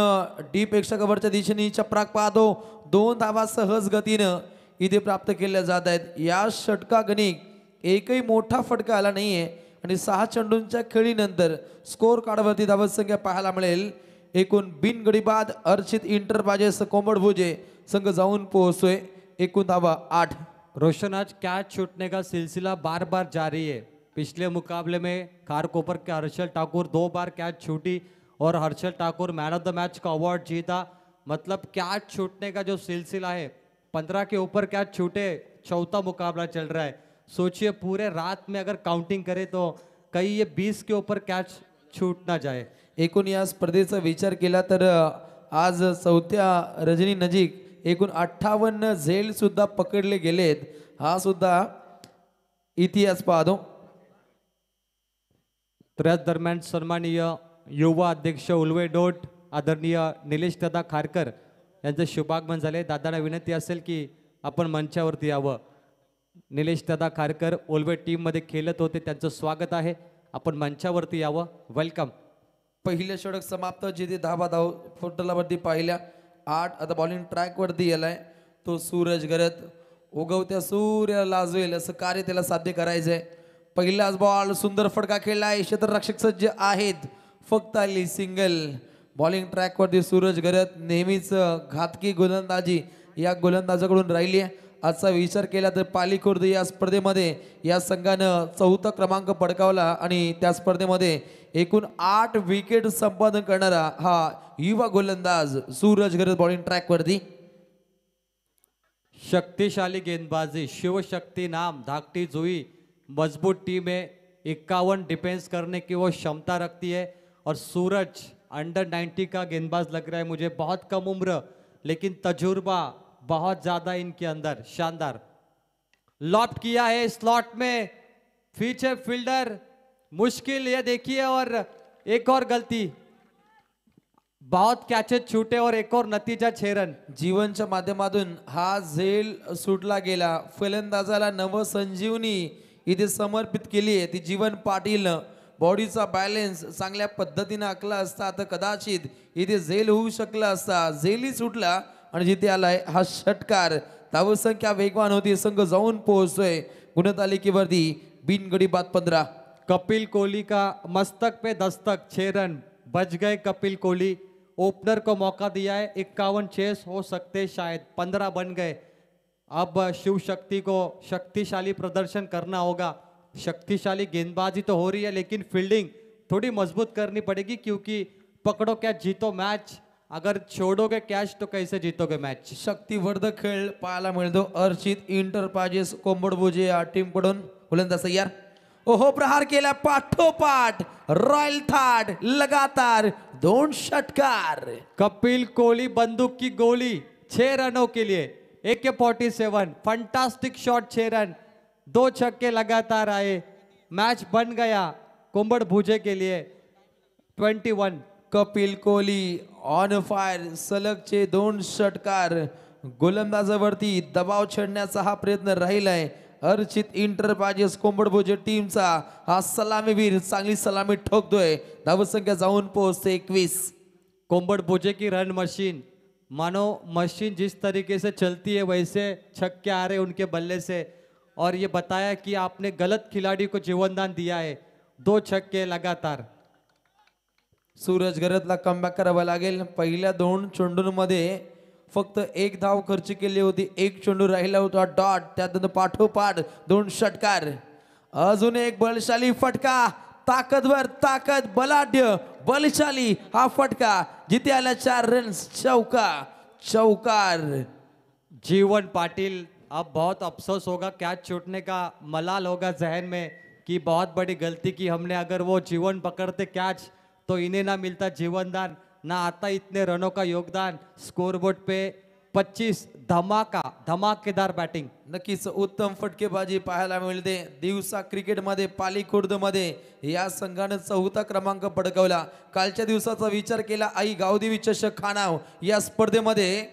डीप एक्स्ट्रा कव्हरच्या दिशेने चपराक पाहतो. 2 धावा सहज गतीनं इथे प्राप्त केल्या जात आहेत. या षटकागणिक एकही मोठा फटका आला नाहीये आणि 6 चेंडूंच्या खेळीनंतर स्कोर कार्डवरती धावत संख्या पाहायला मिळेल. एकूण बिनगडी बाद अर्चित इंटरपाजेस कोंबडभुजे संघ जाऊन पोहोचतोय. एकूण धावा 8. रोशन आज कैच छूटने का सिलसिला बार बार जारी है. पिछले मुकाबले में खारकोपर के हर्षल ठाकुर 2 बार कैच छूटी और Harshal Thakur man of the match का अवार्ड जीता. मतलब कैच छूटने का जो सिलसिला है 15 के ऊपर कैच छूटे. चौथा मुकाबला चल रहा है. सोचिए पूरे रात में अगर काउंटिंग करें तो कहीं ये 20 के ऊपर कैच छूट ना जाए. एकूण या स्पर्धेचा विचार केला तर आज 4थ्या रजनी नजीक एकूण 58 झेल सुद्धा पकडले गेलेत. हा सुद्धा इतिहास पाहतो. तर याच दरम्यान सन्माननीय युवा अध्यक्ष उल्वे डोट आदरणीय निलेश दादा खारकर यांचं शुभागमन झाले. दादांना विनंती असेल की आपण मंचावरती यावं. निलेश दादा खारकर उल्वे टीम मध्ये खेळत होते. त्यांचं स्वागत आहे. आपण मंचावरती यावं. वेलकम. पहिलं षटक समाप्त. जिथे धावा धाव फुटलावरती पाहिल्या 8. आता बॉलिंग ट्रॅक वरती गेलाय तो सूरज गरत. उगवत्या सूर्याला लाजवेल असं कार्य त्याला साध्य करायचंय. पहिलाच बॉल सुंदर फटका खेळलाय. क्षेत्ररक्षक सज्ज आहेत. फक्त आली सिंगल. बॉलिंग ट्रॅक वरती सूरज गरत नेहमीच घातकी गोलंदाजी या गोलंदाजाकडून राहिली आहे. आजचा विचार केला तर पालीखुर्द या स्पर्धेमध्ये या संघानं 4था क्रमांक पटकावला आणि त्या स्पर्धेमध्ये एकूण 8 विकेट संपादन करणारा हा युवा गोलंदाज सूरज गरत बॉलिंग ट्रॅक वरती. शक्तिशाली गेंदबाजी शिवशक्ति नाम धाकटी जुई मजबूत टीम है. 51 डिफेंस करने की वो क्षमता रखती है. और सूरज अंडर 90 का गेंदबाज लग रहा है मुझे. बहुत कम उम्र लेकिन तजुर्बा बहुत ज्यादा इनके अंदर. शानदार लॉफ्ट किया है स्लॉट में. पीछे फील्डर मुश्किल ये देखिए. और एक और गलती. बहुत कैचेस छूटे और एक और नतीजा 6 रन. जीवनच्या माध्यमातून हा झेल सुटला गेला. फलंदाजाला नवसंजीवनी इथे समर्पित केली आहे ती जीवन पाटीलनं. बॉडीचा बॅलन्स चांगल्या पद्धतीने आखला असता तर कदाचित इथे झेल होऊ शकला असता. झेलही सुटला आणि जिथे आलाय हा षटकार. धावसंख्या वेगवान होती. संघ जाऊन पोहोचतोय गुणतालिकेवरती बिनगडी बाद 15. कपिल कोहली का मस्तक पे दस्तक. 6 रन. बच गए कपिल कोहली. ओपनर को मौका दिया है. 51 चेस हो सकते शायद 15 बन गए. अब शिव शक्ति को शक्तिशाली प्रदर्शन करना होगा. शक्तिशाली गेंदबाजी तो हो रही है लेकिन फील्डिंग थोड़ी मजबूत करनी पड़ेगी क्योंकि पकड़ो कैच जीतो मैच. अगर छोड़ोगे कैच तो कैसे जीतोगे मैच. शक्तिवर्धक खेळ पाहायला मिळतो. अर्चित इंटरपाजेस कोंबडभुजे या टीम कडून गोलंदाज तयार. ओहो प्रहार केला पाठोपाठ. रॉयल थाट लगातार 2 षटकार. कपिल कोहली बंदूक की गोली 6 रनों के लिए. AK-47 fantastic shot. 6 रन. 2 छक्के लगातार आए. मैच बन गया कोंबड़ भुजे के लिए 21. Kapil Kohli on fire. सलगचे 2 षटकार. गोलंदाजावरती दबाव छेडण्याचा हा प्रयत्न राहिलाय अर्चित इंटरप्राइजेस कोंबडभोजे टीमचा हा सलामीवीर चांगली सलामी ठोकतोय. धावसंख्या जाऊन पोहोचते 21. कोम्बड़ भुजे की रन मशीन, मानो मशीन जिस तरीके से चलती है वैसे छक्के आ रहे उनके बल्ले से, और ये बताया कि आपने गलत खिलाड़ी को जीवनदान दिया है. 2 छक्के लगातार. सूरज गरतला कमबॅक करावा लागेल. पहिल्या 2 चेंडूंमध्ये फक्त 1 धाव खर्च केली होती. 1 चेंडू राहिला होता डॉट. त्यानंतर पाठोपाठ 2 षटकार. अजून एक बलशाली फटका, ताकदवर ताकद, बलाढ्य बलशाली हा फटका. जिथे आल्या 4 रन्स. चौकार. जीवन पाटिल, अब बहुत अफसोस होगा कैच छूटने का, मलाल होगा जहन में कि बहुत बड़ी गलती की हमने. अगर वो जीवन पकड़ते कैच तो इन्हें ना मिलता जीवनदान, ना आता इतने रनों का योगदान. स्कोरबोर्ड पे 25. धमाकेदार बैटिंग. नक्कीच उत्तम फटकेबाजी पाहायला मिळते. दिवसा क्रिकेटमध्ये पाली खुर्दमध्ये या संघाने 4था क्रमांक पटकावला. कालच्या दिवसाचा विचार केला आई गावदेवी चषक खानाव या स्पर्धेमध्ये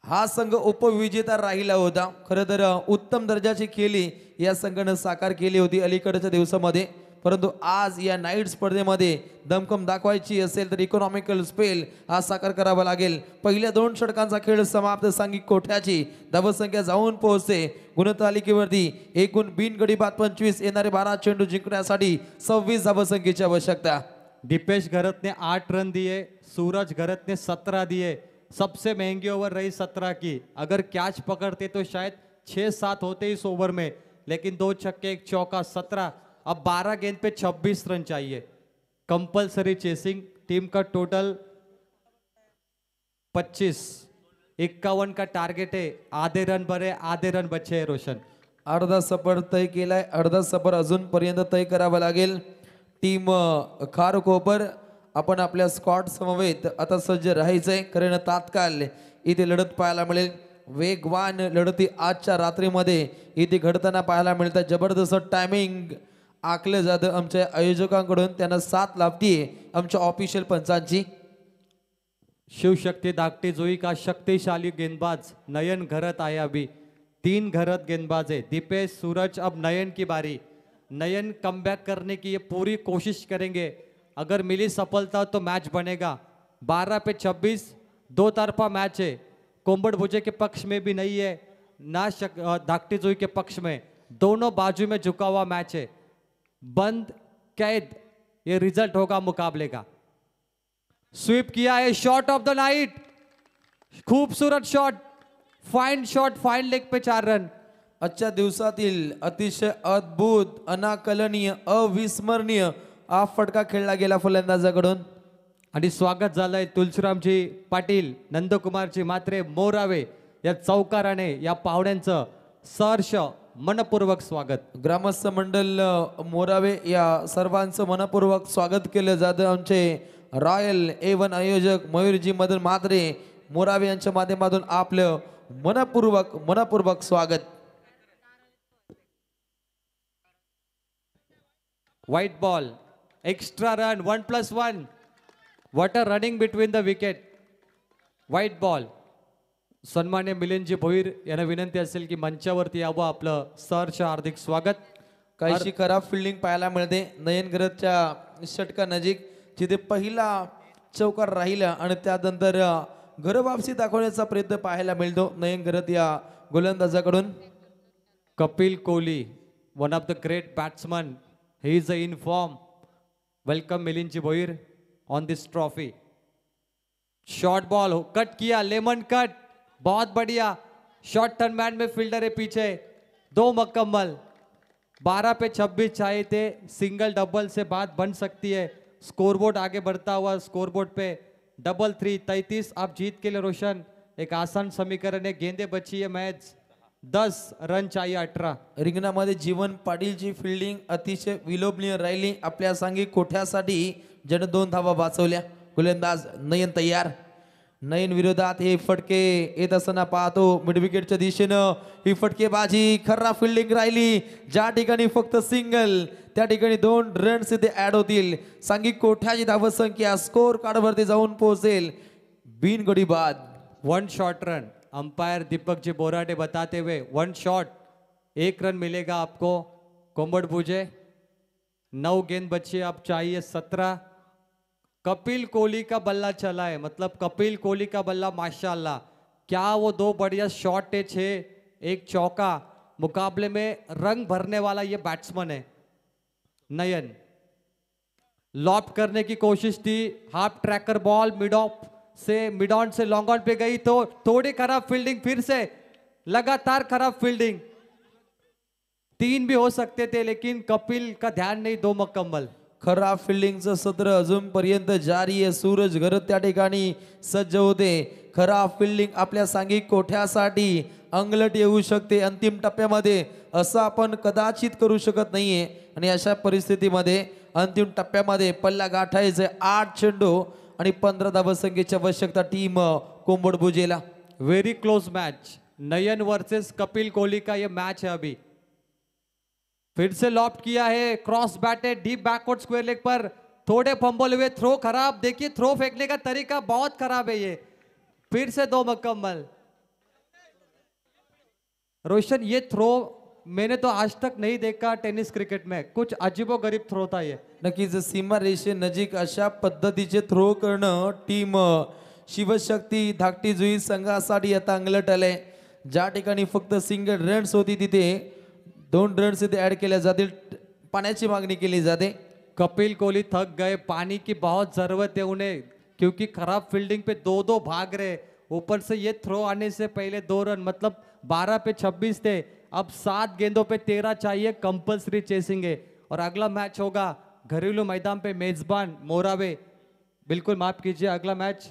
हा संघ उपविजेता राहिला होता. खरं तर उत्तम दर्जाची खेळी या संघाने साकार केली होती अलीकडच्या दिवसामध्ये. परंतु आज या नाईट स्पर्धेमध्ये दमखम दाखवायची असेल तर इकॉनॉमिकल स्पेल हा साकार करावा लागेल. पहिल्या 2 षटकांचा खेळ समाप्त. सांघिक कोठ्याची धावसंख्या जाऊन पोहोचते गुणतालिकेवरती एकूण बिनगडी बाद 25. येणारे 12 चेंडू जिंकण्यासाठी 26 धावसंख्येची आवश्यकता. दीपेश घरत ने 8 रन दिए, सूरज घरत ने 17 दिए. सबसे महंगी ओवर रही 17 की. अगर कैच पकड़ते तो शायद 6-7 होते इस ओवर में, लेकिन 2 छक्के 1 चौका 17. अब 12 गेंद पे 26 रन चाहिए. Compulsory chasing. टीम का टोटल 25. 51 का टारगेट है. आधे रन भरे, आधे रन बचे है रोशन. अर्धा सफर तय केलाय. अर्धा सफर अजून पर्यंत तय करावा लागेल. टीम खारकोपर आपण आपल्या स्क्वॉड समवेत आता सज्ज राहायचंय. कारण तात्काळ इथे लढत पाहायला मिळेल. वेगवान लढती आजच्या रात्रीमध्ये इथे घडताना पाहायला मिळतात. जबरदस्त टायमिंग आखलं जातं आमच्या आयोजकांकडून. त्यांना 7 लाभतीये आमच्या ऑफिशियल पंचांची. शिव शक्ति दागटी जोई का शक्तिशाली गेंदबाज नयन घरत आया अभी. 3 घरत गेंदबाज है. दीपेश, सूरज, अब नयन की बारी. नयन कमबैक करने की ये पूरी कोशिश करेंगे. अगर मिली सफलता तो मैच बनेगा. 12 पे 26 2 तरफा मैच है. कोम्बड़ भुजे के पक्ष में भी नहीं है ना दागटी जोई के पक्ष में. दोनों बाजू में झुका हुआ मैच है. बंद कैद ये रिजल्ट होगा मुकाबले का. स्वीप किया है. Shot of the night. खूबसूरत shot. Fine shot. Fine leg पे 4 रन. आजच्या दिवसातील अतिशय अद्भुत, अनाकलनीय, अविस्मरणीय हा फटका खेळला गेला फलंदाजाकडून. आणि स्वागत झालंय तुलसीरामजी पाटील, नंदकुमारजी म्हात्रे, मोरावे या चौकाराने या पाहुण्यांचं सहर्ष मनपूर्वक स्वागत. ग्रामस्थ मंडळ मोरावे या सर्वांचं मनपूर्वक स्वागत केलं जातं. आमचे रॉयल A1 आयोजक मयूरजी मदन म्हात्रे मोरावे यांच्या माध्यमातून आपलं मनपूर्वक स्वागत. White ball. Extra run. 1+1. What a running between the wicket. White ball. सन्मान्य मिलिंदजी भोईर यांना विनंती असेल की मंचावरती यावं. आपलं सहर्ष हार्दिक स्वागत. काहीशी खराब फिल्डिंग पाहायला मिळते नयन घरतच्या षटका नजीक, जिथे पहिला चौकार राहिला आणि त्यानंतर घरवापसी दाखवण्याचा प्रयत्न पाहायला मिळतो नयन घरत या गोलंदाजाकडून. Kapil Kohli, one of the great batsman. He is in form. Welcome Milindji Bhoir on this trophy. Short ball cut किया. Lemon cut. बहुत बढ़िया. शॉर्ट टर्न मैन में फील्डर है पीछे. 2 मुकम्मल. 12 पे 26 चाहिए थे. सिंगल डबल से बात बन सकती है. स्कोरबोर्ड आगे बढ़ता हुआ. स्कोरबोर्ड पे 3-3 33. आप जीत के लिए रोशन एक आसान समीकरण है. गेंदे बची है मैच. 10 रन चाहिए. 18. रिंगणामध्ये जीवन पाटीलची फिल्डिंग अतिशय विलोभनीय राहिली. आपल्या सांघिक कोठ्यासाठी ज्याने 2 धावा वाचवल्या. गोलंदाज नयन तयार. नयन विरोधात हे फटके येत असताना पाहतो मिड विकेटच्या दिशेनं ही फटकेबाजी. खर्रा फिल्डिंग राहिली. ज्या ठिकाणी फक्त सिंगल त्या ठिकाणी 2 रन्स इथे ऍड होतील. सांघिक कोठ्याची धावसंख्या स्कोर कार्डवरती जाऊन पोहोचेल बिनगडी बाद. 1 short run. Umpire Deepak ji Borade बताते हुए 1 शॉट. 1 रन मिलेगा आपको। कोम्बड भुजे 9 गेंद बची, अब चाहिए 17। कपिल कोहली का बल्ला चला है, मतलब कपिल कोहली का बल्ला माशाल्लाह, क्या वो 2 बढ़िया शॉट है, 6 एक चौका। मुकाबले में रंग भरने वाला ये बैट्समैन है नयन। लॉप करने की कोशिश थी, half tracker ball mid on से लॉन्ग ऑन पे गई तो थोड़ी खराब फील्डिंग, फिर से लगातार खराब फील्डिंग। 3 भी हो सकते थे लेकिन कपिल का ध्यान नहीं, 2 मुकम्मल। खराब फिल्डिंगचं सत्र अजूनपर्यंत जारी आहे। सूरज घरत त्या ठिकाणी सज्ज होते। खराब फिल्डिंग आपल्या सांघिक कोठ्यासाठी अंगलट येऊ शकते अंतिम टप्प्यामध्ये, असं आपण कदाचित करू शकत नाहीये। आणि अशा परिस्थितीमध्ये अंतिम टप्प्यामध्ये पल्ला गाठायचे 8 चेंडू आणि 15 धावसंख्येची आवश्यकता team कोंबड Bhujela. Very close match, नयन वर्सेस कपिल कोहली का ये मैच है अभी। फिर से लॉफ्ट किया है, क्रॉस बैट है, डीप बैकवर्ड स्क्वायर लेग पर, थोड़े फंबल हुए, थ्रो खराब। देखिए थ्रो फेंकने का तरीका बहुत खराब है ये। फिर से 2 मुकम्मल। रोशन, ये थ्रो मैंने तो आज तक नहीं देखा टेनिस क्रिकेट में, कुछ अजीबोगरीब थ्रो था ये। नक्कीच सीमा रेषे नजीक अशा पद्धतीचे थ्रो करणं टीम शिवशक्ती धाकटी जुई संघासाठी आता अंगलट आलंय। ज्या ठिकाणी फक्त सिंगल रन्स होती तिथे 2 रन्स इथे ऍड केल्या जातील, पाण्याची मागणी केली जाते। कपिल कोहली थक गए, पानी की बहुत जरूरत है उन्हें, क्योंकि खराब फील्डिंग पे 2-2 भाग रहे। ऊपर से ये थ्रो आने से पहले 2 रन, मतलब 12 पे 26 थे, अब 7 गेंदों पे 13 चाहिए, कंपल्सरी चेसिंग है। और अगला मैच होगा घरेलू मैदान पे, मेजबान मोरावे, बिल्कुल माफ कीजिए, अगला मैच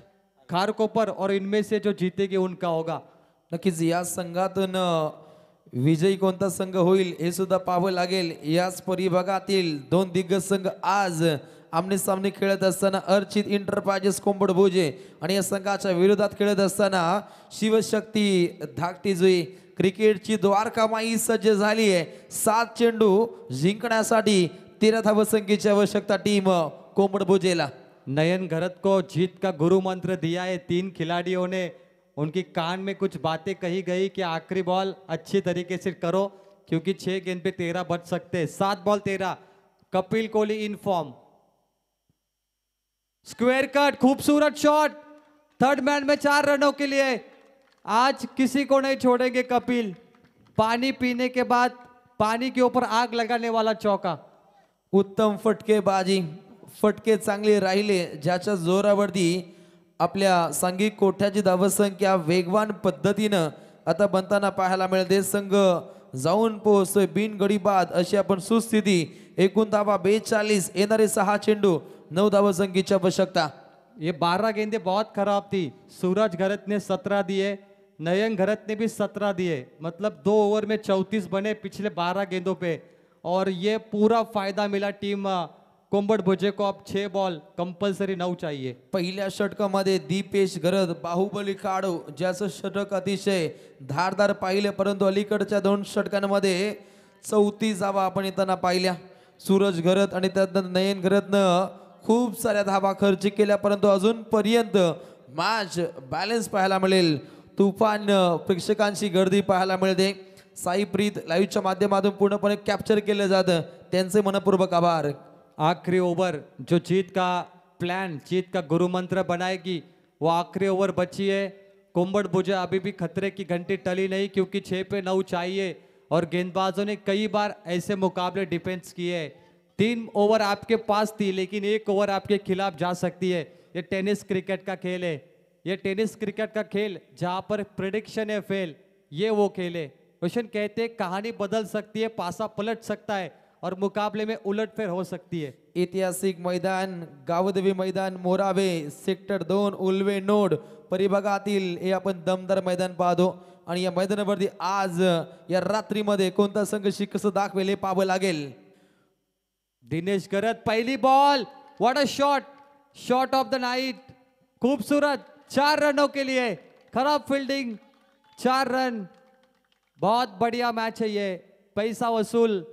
खारकोपर, और इनमें से जो जीतेगी उनका होगा। नक्कीच या संघातून विजयी कोणता संघ होईल हे सुद्धा पाहावं लागेल। याच परिभागातील 2 दिग्गज संघ आज आमने सामने खेळत असताना अर्चित इंटरप्राइजेस कोंबड भुजे आणि या संघाच्या विरोधात खेळत असताना शिवशक्ती धाकटी जुई। क्रिकेटची द्वारकामाई सज्ज झाली आहे। 7 चेंडू जिंकण्यासाठी 13 धावसंख्येची आवश्यकता टीम कोंबड भुजेला। नयन घरत को जीत का गुरु मंत्र दिया है 3 खिलाड़ियों ने, उनकी कान में कुछ बातें कही गई कि आखिरी बॉल अच्छी तरीके से करो, क्योंकि 6 गेंद पे 13 बच सकते हैं। 7 ball 13। Kapil Kohli in form, square cut, खूबसूरत शॉट, थर्ड मैन में 4 रनों के लिए। आज किसी को नहीं छोड़ेंगे कपिल। पानी पीने के बाद पानी के ऊपर आग लगाने वाला चौका। उत्तम फटकेबाजी, फटके चांगले राहिले, ज्याच्या जोरावरती आपल्या सांघिक कोठ्याची धावसंख्या वेगवान पद्धतीनं आता बनताना पाहायला मिळते। संघ जाऊन पोहोचतोय बिनगडी बाद अशी आपण सुस्थिती। एकूण धावा 42, येणारे 6 चेंडू 9 धावसंख्येची आवश्यकता। ये 12 गेंदें बहुत खराब थी। सूरज घरत ने 17 दिए, नयन घरत ने भी 17 दिए, मतलब 2 ओवर में 34 बने पिछले 12 गेंदों पे, और ये पूरा फायदा मिला टीम कोंबड भुजे को। अब 6 बॉल कंपल्सरी 9 चाहिए। पहिल्या षटकामध्ये दीपेश घरत बाहुबली काढू, ज्याचं षटक अतिशय धारदार पाहिले, परंतु अलीकडच्या 2 षटकांमध्ये 34 धावा आपण येताना पाहिल्या। सूरज घरत आणि त्यानंतर नयन घरतनं खूप साऱ्या धावा खर्च केल्या, परंतु अजूनपर्यंत मॅच बॅलन्स पाहायला मिळेल। तुफान प्रेक्षकांची गर्दी पाहायला मिळते। साईप्रीत लाईव्हच्या माध्यमातून पूर्णपणे कॅप्चर केलं जातं, त्यांचे मनपूर्वक आभार। आखिरी ओवर जो जीत का प्लान, जीत का गुरु मंत्र बनाएगी, वो आखिरी ओवर बची है। कोंबड भुजे अभी भी खतरे की घंटी टली नहीं, क्योंकि 6 पे 9 चाहिए, और गेंदबाजों ने कई बार ऐसे मुकाबले डिफेंस किए। 3 ओवर आपके पास थी, लेकिन 1 ओवर आपके खिलाफ जा सकती है। ये टेनिस क्रिकेट का खेल है, ये टेनिस क्रिकेट का खेल जहां पर प्रिडिक्शन है फेल, ये वो खेल है। क्वेश्चन कहते हैं कहानी बदल सकती है, पासा पलट सकता है, और मुकाबले में उलटफेर हो सकती है। ऐतिहासिक मैदान गावदेवी मैदान मोरावे सेक्टर 2 उल्वे नोड परिभागातील हे आपण दमदार मैदान पाहतो। आणि या मैदानावरती आज या रात्रीमध्ये कोणता संघ कसं दाखवेल हे पाहावं लागेल। दिनेश घरत पहली ball, what a shot, shot of the night, खूबसूरत, 4 रनों के लिए। खराब फील्डिंग, 4 रन, बहुत बढ़िया मैच है ये, पैसा वसूल।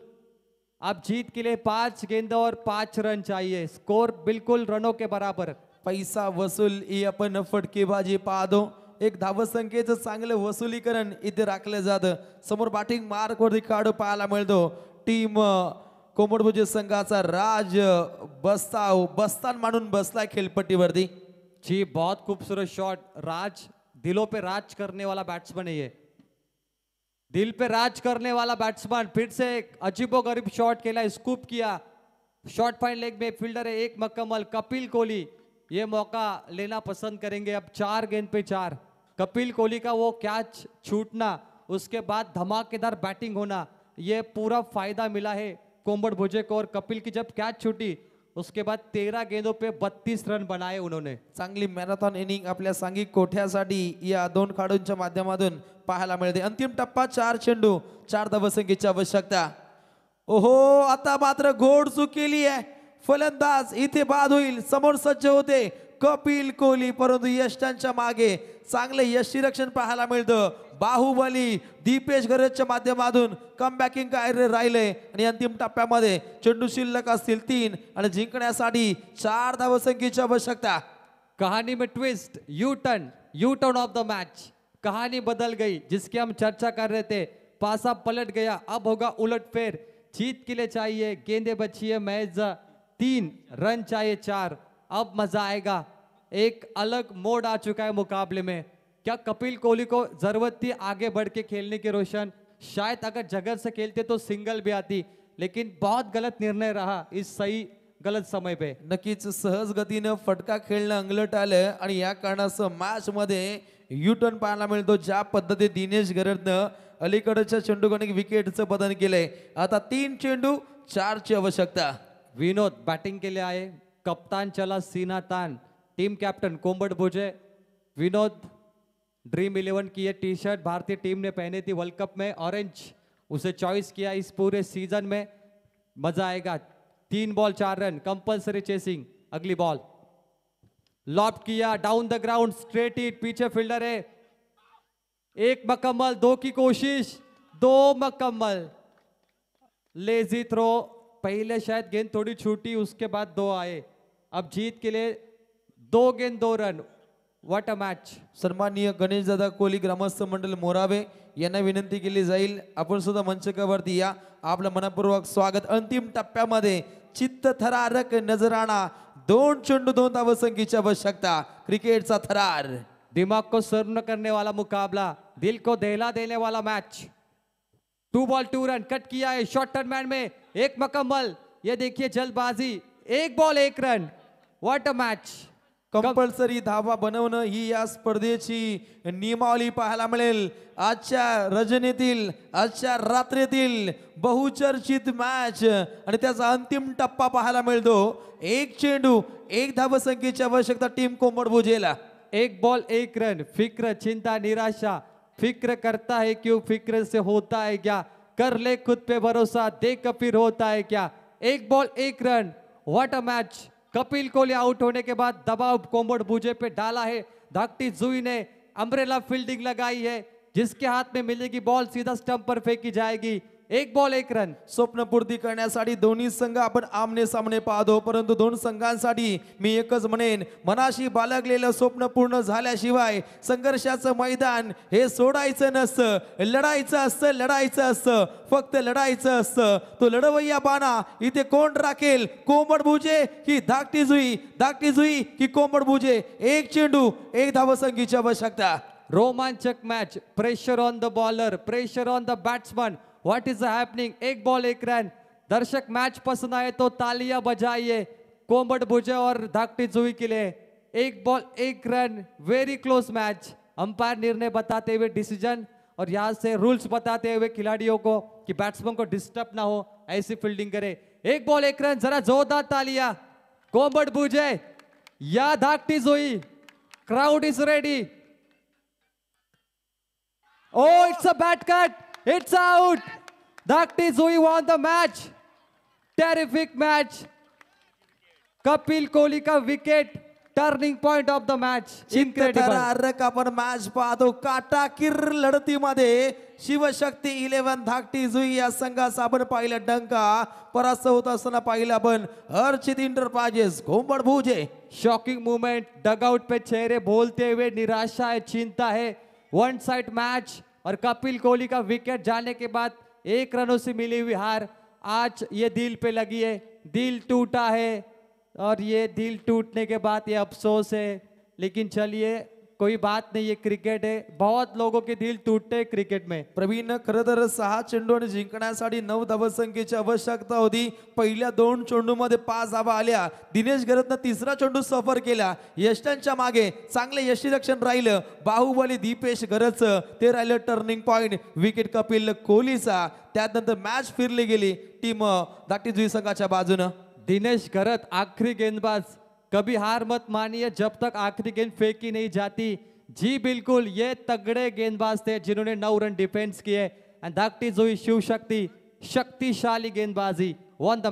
अब जीत के लिए 5 गेंद और 5 रन चाहिए, स्कोर बिल्कुल रनों के बराबर। पैसा वसूल ही आपण फटकेबाजी पाहतो। एक धावसंख्येचं चांगलं वसुलीकरण इथे राखलं जातं. समोर बॅटिंग मार्क वरती काढू पाहायला मिळतो. टीम कोंबडभुजे संघाचा राज बस्तान मांडून बसलाय खेळपट्टीवरती. जी बहुत खूबसूरत शॉट. राज दिलों पे राज करने वाला बैट्समैन है ये. दिल पे राज करने वाला बैट्समैन. फिर से एक अजीबोगरीब शॉट खेला, स्कूप किया. शॉर्ट पॉइंट लेग में फील्डर है एक मकम्मल. कपिल कोहली ये मौका लेना पसंद करेंगे. अब 4 गेंद पे 4. कपिल कोहली का वो कैच छूटना, उसके बाद धमाकेदार बैटिंग होना, ये पूरा फायदा मिला है कोंबड भुजे को. और कपिल की जब कैच छूटी उसके बाद 13 गेंदों पे 32 रन बनाए उन्होंने. चांगली मॅरेथॉन इनिंग आपल्या सांघिक कोठ्यासाठी या दोन खेळाडूंच्या माध्यमातून पाहायला मिळते. अंतिम टप्पा 4 चेंडू 4 धावसंख्येची आवश्यकता. ओहो, आता मात्र घोड चूक केली आहे. फलंदाज इथे बाद होईल. समोर सज्ज होते कपिल कोहली, परंतु यष्टांच्या मागे चांगले यष्टीरक्षण पाहायला मिळतं. बाहुबली दीपेश गरजच्या माध्यमातून कमबॅकिंग कार्य राहिले आणि अंतिम टप्प्यामध्ये चेंडू शिल्लक असतील 3 आणि जिंकण्यासाठी 4 धावसंख्येची आवश्यकता. कहानी में twist, U turn off the match. कहानी बदल गई जिसकी हम चर्चा कर रहे थे. पासा पलट गया, अब होगा उलटफेर. जीत के लिए चाहिए गेंदे बची है महज 3 रन चाहिए 4. अब मजा आएगा. एक अलग मोड आ चुका है मुकाबले में. क्या कपिल कोहली को जरूरत थी आगे बढ़ के खेलने की रोशन? शायद अगर जगह से खेलते तो सिंगल भी आती, लेकिन बहुत गलत निर्णय रहा इस सही गलत समय पे. नक्कीच सहज गतीनं फटका खेळणं अंगलट आलं आणि या कारणासह मॅच मध्ये युटर्न पाहायला मिळतो. ज्या पद्धतीने दिनेश गरडनं अलीकडच्या चेंडूकडे विकेटचं बदल केलंय. आता 3 चेंडू 4 ची आवश्यकता. विनोद बैटिंग के लिए आए. कप्तान चला सीना तान. टीम कैप्टन कोंबड भुजे विनोद. ड्रीम 11 की ये टी शर्ट भारतीय टीम ने पहनी थी वर्ल्ड कप में. ऑरेंज उसे चॉइस किया इस पूरे सीजन में. मजा आएगा. 3 बॉल 4 रन. Compulsory chasing. अगली बॉल लॉफ्ट किया, down the ground, straight hit. पीछे फील्डर है. 1 मकम्मल. 2 की कोशिश, 2 मकम्मल. Lazy throw. पहले शायद गेंद थोड़ी छूटी, उसके बाद 2 आए. अब जीत के लिए 2 गेंद 2 रन. What a match. सन्माननीय गणेशदादा कोहली ग्रामस्थ मंडळ मोरावे यांना विनंती केली जाईल, आपण सुद्धा मंचकावरती या. आपलं मनपूर्वक स्वागत. अंतिम टप्प्यामध्ये चित्तथरारक नजराणा. 2 चेंडू 2 धावसंख्येची आवश्यकता. क्रिकेटचा थरार. दिमाग को सर्व करने वाला मुकाबला, दिल को दहला देने वाला मैच. 2 ball 2 run. कट किया है शॉर्ट टर्न मैन में. 1 मकम्मल. ये देखिए जल्दबाजी. 1 ball 1 run. What a match. Compulsory धावा बनवणं ही या स्पर्धेची नियमावली पाहायला मिळेल. आजच्या रजनीतील, आजच्या रात्रीतील बहुचर्चित मॅच आणि त्याचा अंतिम टप्पा पाहायला मिळतो. 1 चेंडू 1 धावसंख्येची आवश्यकता टीम कोंबड भुजेला. 1 ball 1 run. फिक्र, चिंता, निराशा. फिक्र करता है क्यों, फिक्र से होता है क्या. कर ले खुद पे भरोसा, देख फिर होता है क्या. 1 ball 1 run. What a match. Kapil Kohli out होने के बाद दबाव कोंबड भुजे पे डाला है. धाकटी जुई ने अम्ब्रेला फील्डिंग लगाई है. जिसके हाथ में मिलेगी बॉल सीधा स्टंप पर फेंकी जाएगी. 1 बॉल 1 रन. स्वप्नपूर्ती करण्यासाठी दोन्ही संघ आपण आमने सामने पाहतो, परंतु 2 संघांसाठी मी एकच म्हणेन, मनाशी बाळगलेलं स्वप्न पूर्ण झाल्याशिवाय संघर्षाचं मैदान हे सोडायचं नसतं. लढायचं असतं, लढायचं असतं, फक्त लढायचं असतं. तो लढवय्या बाणा इथे कोण राखेल, कोंबड भुजे की धाकटी जुई, धाकटी जुई की कोंबड भुजे. 1 चेंडू 1 धावसंख्येची आवश्यकता. रोमांचक match. Pressure on the bowler, pressure on the batsman. What is happening. 1 ball 1 run. दर्शक मैच पसंद आए तो तालियां बजाइए कोंबड भुजे और धाकटी जुई के लिए. 1 ball 1 run. Very close match. Umpire निर्णय बताते हुए डिसीजन और यहाँ से रूल्स बताते हुए खिलाड़ियों को कि बैट्समैन को डिस्टर्ब ना हो, ऐसी फील्डिंग करे. 1 बॉल 1 रन. जरा जोरदार तालियां. कोंबड भुजे या Dhakti Jui. Crowd is ready. Oh, it's a bad cut. It's out. Dhakti Zui won the match. Terrific match. Kapil Kohli का wicket turning point of the match, incredible. चित्तथरारक आपण मॅच पाहतो काटाकीर लढतीमध्ये शिवशक्ती 11 धाकटी जुई या संघाचा आपण पाहिलं डंका परास्त होत असताना पाहिलं आपण Archit Enterprises Kombad Bhuje. Shocking movement, dugout पे चेहरे बोलते हुए निराशा है, चिंता है, वन साइड मैच और कपिल कोहली का विकेट जाने के बाद 1 रनों से मिली हुई हार आज ये दिल पे लगी है, दिल टूटा है और ये दिल टूटने के बाद ये अफसोस है। लेकिन चलिए कोई बात नहीं, ये क्रिकेट है, बहुत लोगों के दिल टूटते हैं क्रिकेट में। प्रवीण खरं तर 6 चेंडू आणि जिंकण्यासाठी 9 धावसंख्येची आवश्यकता होती। पहिल्या 2 चेंडूमध्ये 5 धावा आल्या। दिनेश घरतनं तिसरा चेंडू सफर केला। यष्टांच्या मागे चांगले यष्टीरक्षण राहिलं। बाहुबली दीपेश घरचं ते राहिलं टर्निंग पॉइंट, विकेट कपिल कोहलीचा। त्यानंतर मॅच फिरली गेली टीम धाकटी जुई संघाच्या बाजूनं। दिनेश घरत आखिरी गेंदबाज, कभी हार मत मानिए जब तक आखिरी गेंद फेंकी नहीं जाती। जी बिल्कुल, ये तगड़े गेंदबाज थे जिन्होंने 9 रन डिफेंस किए। एंड धाकटी जुई शिवशक्ति शक्तिशाली गेंदबाजी वन द